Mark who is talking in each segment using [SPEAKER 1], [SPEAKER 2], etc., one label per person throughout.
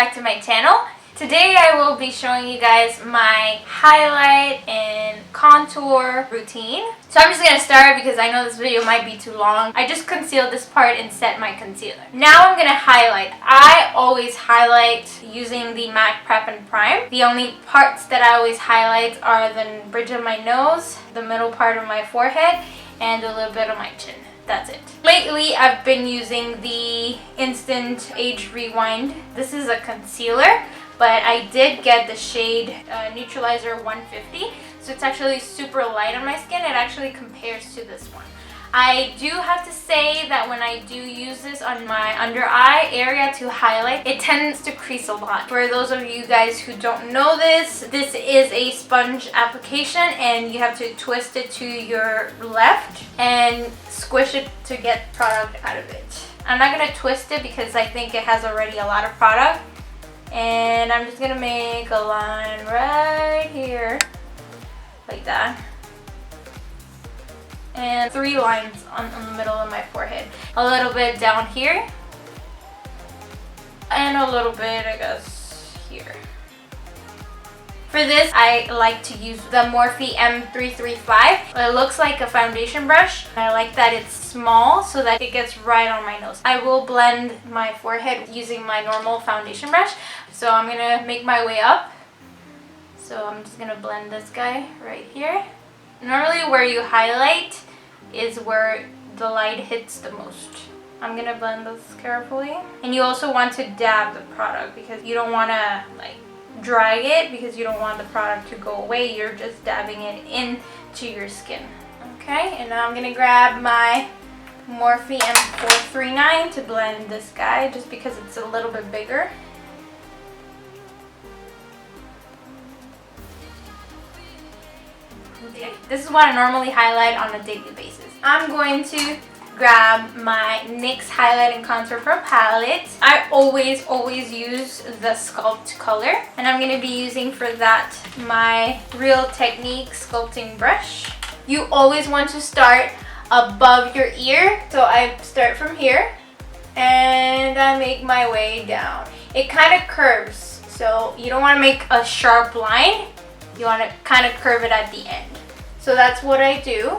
[SPEAKER 1] back to my channel. Today I will be showing you guys my highlight and contour routine. So I'm just going to start because I know this video might be too long. I just concealed this part and set my concealer. Now I'm going to highlight. I always highlight using the MAC Prep and Prime. The only parts that I always highlight are the bridge of my nose, the middle part of my forehead, and a little bit of my chin. That's it. Lately, I've been using the Instant Age Rewind. This is a concealer, but I did get the shade Neutralizer 150. So it's actually super light on my skin. It actually compares to this one. I do have to say that when I do use this on my under eye area to highlight, it tends to crease a lot. For those of you guys who don't know this is a sponge application and you have to twist it to your left and squish it to get product out of it. I'm not going to twist it because I think it has already a lot of product. And I'm just going to make a line right here, like that. And 3 lines on the middle of my forehead. A little bit down here. And a little bit, I guess, here. For this, I like to use the Morphe M335. It looks like a foundation brush. I like that it's small so that it gets right on my nose. I will blend my forehead using my normal foundation brush. So I'm going to make my way up. So I'm just going to blend this guy right here. Normally where you highlight is where the light hits the most. I'm going to blend this carefully. And you also want to dab the product because you don't want to like drag it because you don't want the product to go away. You're just dabbing it into your skin. Okay, and now I'm going to grab my Morphe M439 to blend this guy just because it's a little bit bigger. This is what I normally highlight on a daily basis. I'm going to grab my NYX Highlight and Contour Pro palette. I always use the Sculpt color. And I'm going to be using for that my Real Technique sculpting brush. You always want to start above your ear. So I start from here and I make my way down. It kind of curves. So you don't want to make a sharp line. You want to kind of curve it at the end. So that's what I do.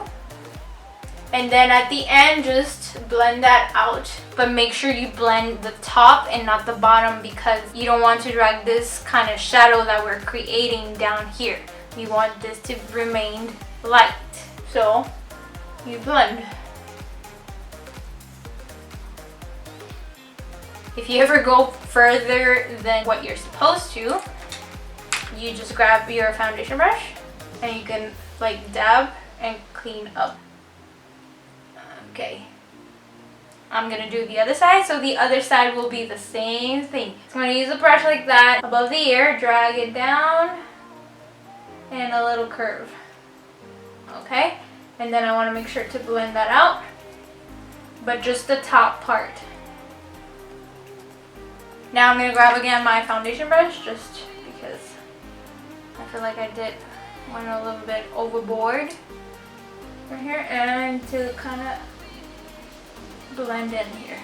[SPEAKER 1] And then at the end, just blend that out. But make sure you blend the top and not the bottom because you don't want to drag this kind of shadow that we're creating down here. We want this to remain light. So you blend. If you ever go further than what you're supposed to, you just grab your foundation brush and you can like dab and clean up. Okay, I'm gonna do the other side, so the other side will be the same thing. So I'm gonna use a brush like that above the ear, drag it down, and a little curve. Okay, and then I want to make sure to blend that out, but just the top part. Now I'm gonna grab again my foundation brush just because I feel like I went a little bit overboard right here, and to kind of blend in here.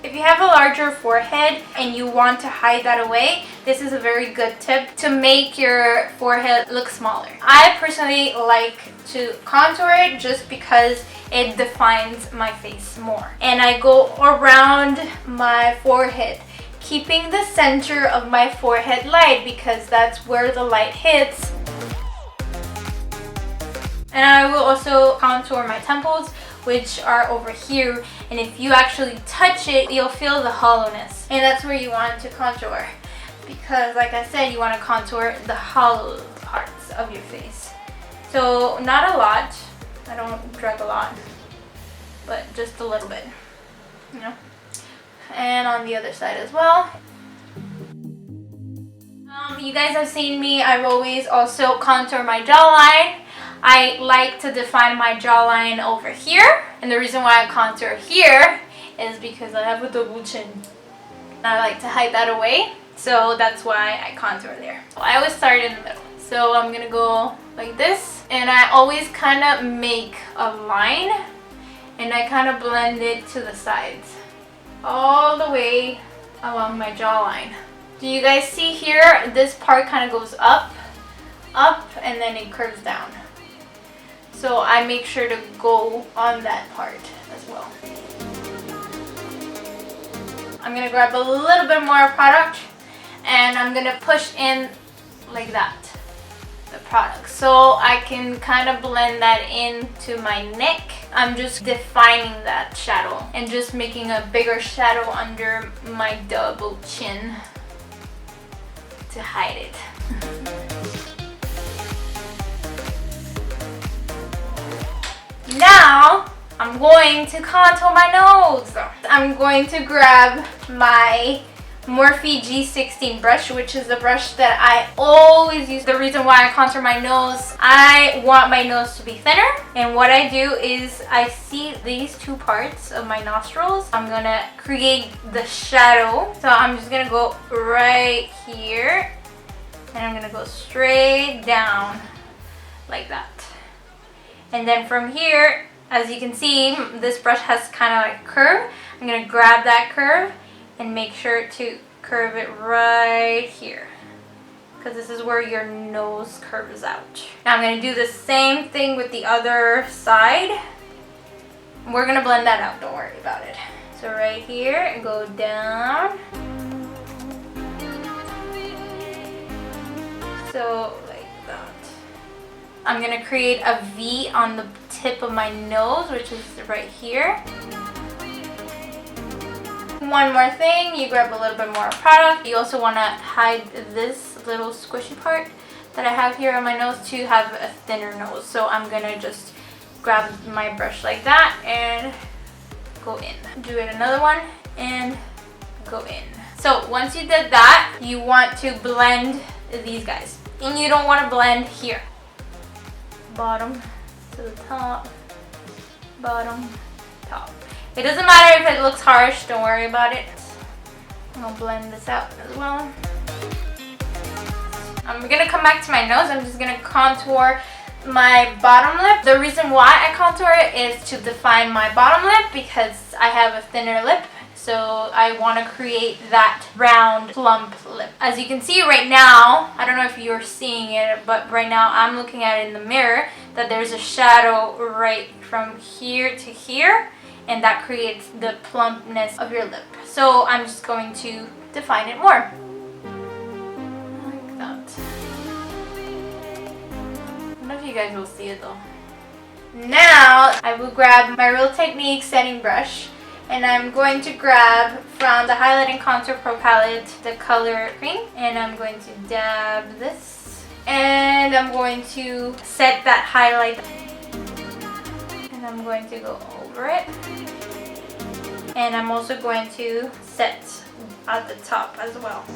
[SPEAKER 1] If you have a larger forehead and you want to hide that away, this is a very good tip to make your forehead look smaller. I personally like to contour it just because it defines my face more. And I go around my forehead, keeping the center of my forehead light because that's where the light hits. And I will also contour my temples, which are over here. And if you actually touch it, you'll feel the hollowness. And that's where you want to contour. Because like I said, you want to contour the hollow parts of your face. So not a lot. I don't drag a lot. But just a little bit. You know? And on the other side as well. You guys have seen me. I've always also contour my jawline. I like to define my jawline over here. And the reason why I contour here is because I have a double chin. I like to hide that away. So that's why I contour there. I always start in the middle. So I'm going to go like this. And I always kind of make a line. And I kind of blend it to the sides. All the way along my jawline. Do you guys see here? This part kind of goes up, and then it curves down. So I make sure to go on that part as well. I'm gonna grab a little bit more product and I'm gonna push in like that, the product, so I can kind of blend that into my neck. I'm just defining that shadow and just making a bigger shadow under my double chin to hide it. Now I'm going to contour my nose. I'm going to grab my Morphe G16 brush, which is the brush that I always use. The reason why I contour my nose, I want my nose to be thinner, and what I do is I see these two parts of my nostrils. I'm gonna create the shadow, so I'm just gonna go right here and I'm gonna go straight down like that. And then from here, as you can see, this brush has kind of like a curve. I'm gonna grab that curve and make sure to curve it right here, because this is where your nose curves out. Now I'm gonna do the same thing with the other side. We're gonna blend that out, don't worry about it. So right here, and go down. So like that. I'm gonna create a V on the tip of my nose, which is right here. One more thing, you grab a little bit more product. You also want to hide this little squishy part that I have here on my nose to have a thinner nose. So I'm gonna just grab my brush like that and go in. Do it another one and go in. So once you did that, you want to blend these guys. And you don't want to blend here. Bottom to the top, bottom, top. It doesn't matter if it looks harsh, don't worry about it. I'm gonna blend this out as well. I'm gonna come back to my nose. I'm just gonna contour my bottom lip. The reason why I contour it is to define my bottom lip, because I have a thinner lip. So I want to create that round, plump lip. As you can see right now, I don't know if you're seeing it, but right now I'm looking at it in the mirror, that there's a shadow right from here to here, and that creates the plumpness of your lip. So I'm just going to define it more. Like that. I don't know if you guys will see it though. Now I will grab my Real Technique setting brush, and I'm going to grab from the Highlight and Contour Pro palette the color cream, and I'm going to dab this, and I'm going to set that highlight, and I'm going to go over it, and I'm also going to set at the top as well.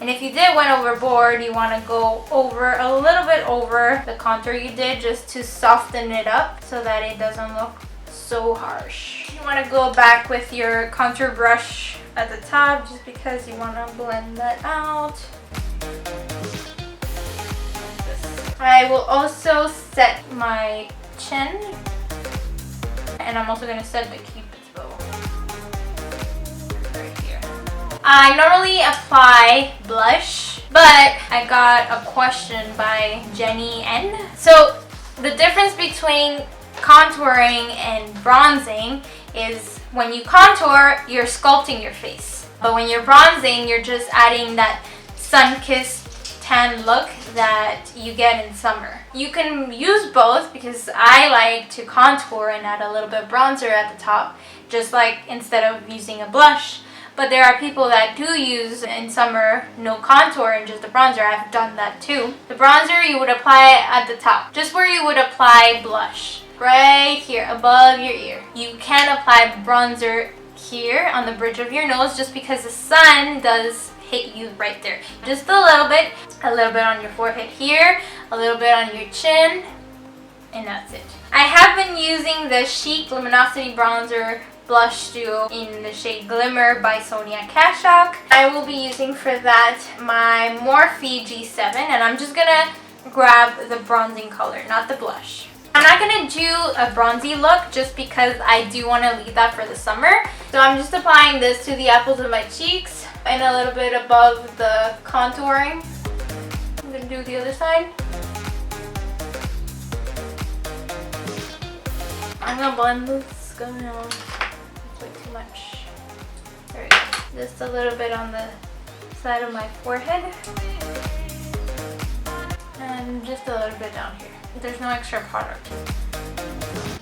[SPEAKER 1] And if you did went overboard, you want to go over a little bit over the contour you did, just to soften it up so that it doesn't look so harsh. You want to go back with your contour brush at the top, just because you want to blend that out. Like this. I will also set my chin, and I'm also going to set the cupid's bow right here. I normally apply blush, but I got a question by Jenny N. So the difference between contouring and bronzing is when you contour, you're sculpting your face. But when you're bronzing, you're just adding that sun-kissed tan look that you get in summer. You can use both, because I like to contour and add a little bit of bronzer at the top, just like instead of using a blush. But there are people that do use in summer no contour and just the bronzer. I've done that too. The bronzer you would apply it at the top, just where you would apply blush. Right here above your ear. You can apply bronzer here on the bridge of your nose, just because the sun does hit you right there. Just a little bit on your forehead here, a little bit on your chin, and that's it. I have been using the Chic Luminosity Bronzer Blush Duo in the shade Glimmer by Sonia Kashuk. I will be using for that my Morphe G7, and I'm just gonna grab the bronzing color, not the blush. I'm not gonna do a bronzy look just because I do want to leave that for the summer. So I'm just applying this to the apples of my cheeks and a little bit above the contouring. I'm gonna do the other side. I'm gonna blend this. Going on. It's way too much. There we go. Just a little bit on the side of my forehead. And just a little bit down here. There's no extra product.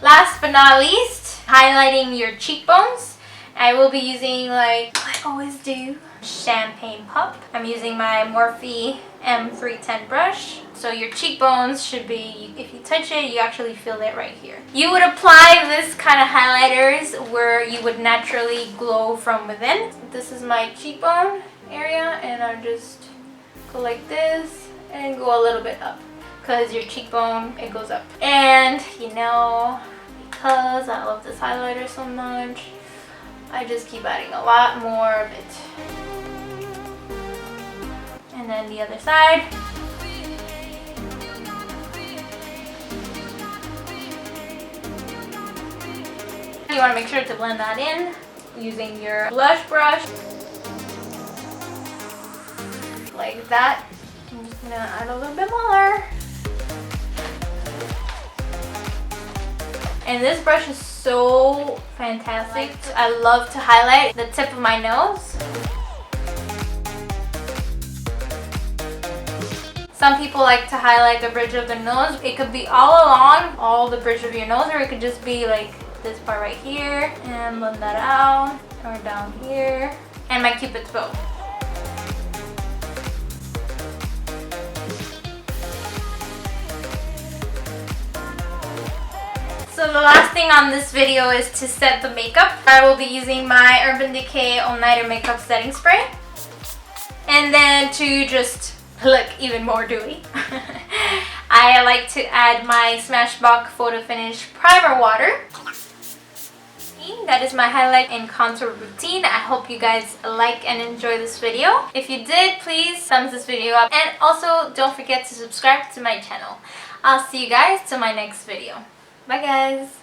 [SPEAKER 1] Last but not least, highlighting your cheekbones. I will be using, like I always do, Champagne Pup. I'm using my Morphe M310 brush. So your cheekbones should be, if you touch it, you actually feel it right here. You would apply this kind of highlighters where you would naturally glow from within. This is my cheekbone area, and I just go like this and go a little bit up. Because your cheekbone, it goes up. And you know, because I love this highlighter so much, I just keep adding a lot more of it. And then the other side. You want to make sure to blend that in using your blush brush. Like that. I'm just gonna add a little bit more. And this brush is so fantastic. I love to highlight the tip of my nose. Some people like to highlight the bridge of the nose. It could be all along, all the bridge of your nose, or it could just be like this part right here. And blend that out, or down here. And my Cupid's bow. So the last thing on this video is to set the makeup. I will be using my Urban Decay All Nighter Makeup Setting Spray. And then to just look even more dewy, I like to add my Smashbox Photo Finish Primer Water. That is my highlight and contour routine. I hope you guys like and enjoy this video. If you did, please thumbs this video up. And also, don't forget to subscribe to my channel. I'll see you guys till my next video. Bye guys!